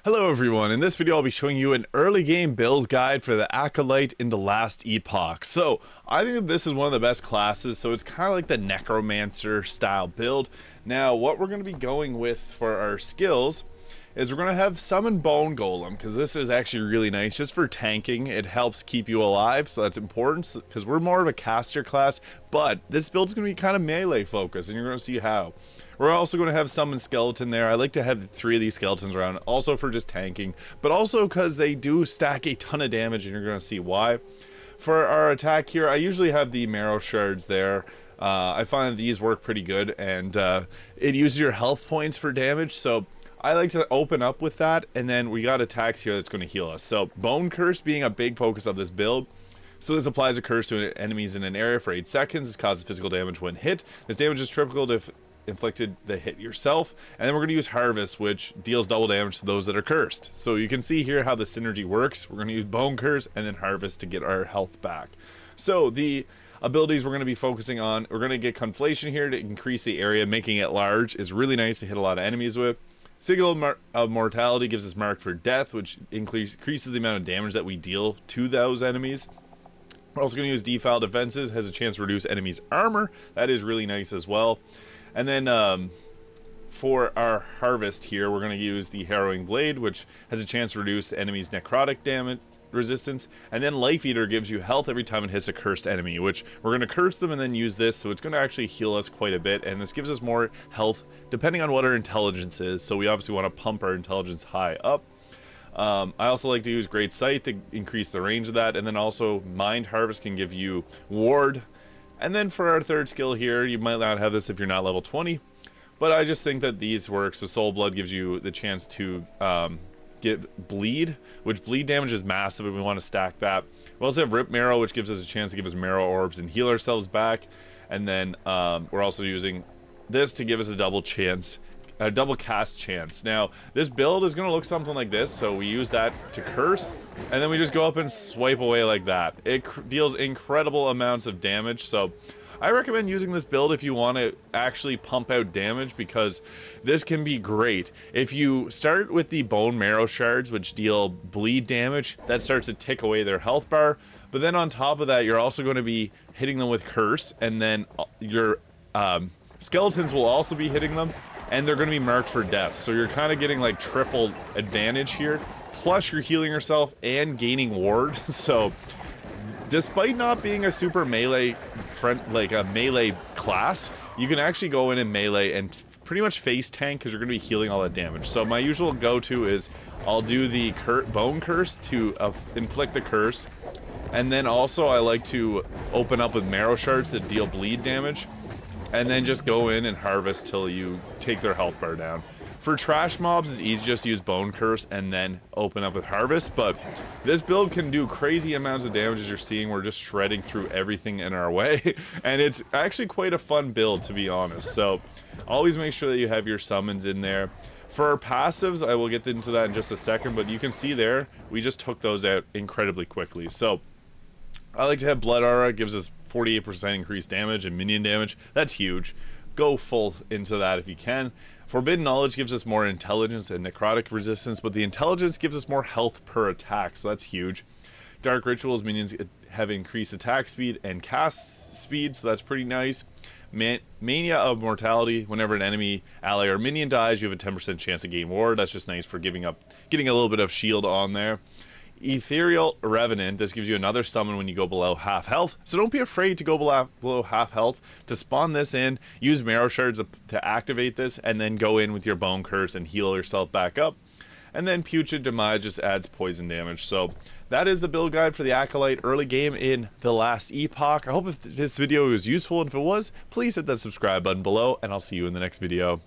Hello everyone, in this video I'll be showing you an early game build guide for the Acolyte in the Last Epoch. So, I think that this is one of the best classes, so it's kind of like the Necromancer style build. Now, what we're going to be going with for our skills is we're going to have Summon Bone Golem, because this is actually really nice just for tanking. It helps keep you alive, so that's important, because we're more of a caster class, but this build is going to be kind of melee focused, and you're going to see how. We're also going to have Summon Skeleton there. I like to have 3 of these skeletons around, also for just tanking, but also because they do stack a ton of damage, and you're going to see why. For our attack here, I usually have the Marrow Shards there. I find that these work pretty good, and it uses your health points for damage, so I like to open up with that, and then we got attacks here that's going to heal us. So Bone Curse being a big focus of this build. So this applies a curse to enemies in an area for 8 seconds. This causes physical damage when hit. This damage is triple if inflicted the hit yourself. And then we're going to use Harvest, which deals double damage to those that are cursed. So you can see here how the synergy works. We're going to use Bone Curse and then Harvest to get our health back. So the abilities we're going to be focusing on, we're going to get Conflation here to increase the area, making it large. Is really nice to hit a lot of enemies with. Signal of Mortality gives us Marked for Death, which increases the amount of damage that we deal to those enemies. We're also going to use Defile Defenses, has a chance to reduce enemies' armor. That is really nice as well. And then for our Harvest here, we're going to use the Harrowing Blade, which has a chance to reduce enemies' necrotic damage resistance. And then Life Eater gives you health every time it hits a cursed enemy, which we're going to curse them and then use this, so it's going to actually heal us quite a bit, and this gives us more health depending on what our intelligence is, so we obviously want to pump our intelligence high up. I also like to use Great Sight to increase the range of that, and then also Mind Harvest can give you Ward. And then for our third skill here, you might not have this if you're not level 20, but I just think that these work. So Soul Blood gives you the chance to get Bleed, which bleed damage is massive, and we want to stack that. We also have Rip Marrow, which gives us a chance to give us Marrow Orbs and heal ourselves back. And then we're also using this to give us a double cast chance. Now, this build is going to look something like this, so we use that to curse, and then we just go up and swipe away like that. It deals incredible amounts of damage, so I recommend using this build if you want to actually pump out damage, because this can be great. If you start with the Bone Marrow Shards, which deal bleed damage, that starts to tick away their health bar, but then on top of that, you're also going to be hitting them with curse, and then your skeletons will also be hitting them, and they're going to be marked for death. So you're kind of getting like triple advantage here. Plus you're healing yourself and gaining ward. So despite not being a super melee melee class, you can actually go in and melee and pretty much face tank, because you're going to be healing all that damage. So my usual go-to is I'll do the Bone Curse to inflict the curse. And then also I like to open up with Marrow Shards that deal bleed damage, and then just go in and Harvest till you take their health bar down. For trash mobs, it's easy just to use Bone Curse and then open up with Harvest, but this build can do crazy amounts of damage. As you're seeing, we're just shredding through everything in our way, and it's actually quite a fun build, to be honest. So always make sure that you have your summons in there. For our passives, I will get into that in just a second, but you can see there, we just took those out incredibly quickly. So I like to have Blood Aura, gives us 48% increased damage and minion damage. That's huge. Go full into that if you can. Forbidden Knowledge gives us more intelligence and necrotic resistance, but the intelligence gives us more health per attack, so that's huge. Dark Rituals minions have increased attack speed and cast speed, so that's pretty nice. Mania of Mortality, whenever an enemy, ally, or minion dies, you have a 10% chance to gain ward. That's just nice for getting a little bit of shield on there. Ethereal Revenant, this gives you another summon when you go below half health, so don't be afraid to go below half health. To spawn this in, use Marrow Shards to activate this, and then go in with your Bone Curse and heal yourself back up. And then Putrid Demise just adds poison damage. So that is the build guide for the Acolyte early game in the Last Epoch. I hope if this video was useful, and if it was, please hit that subscribe button below, and I'll see you in the next video.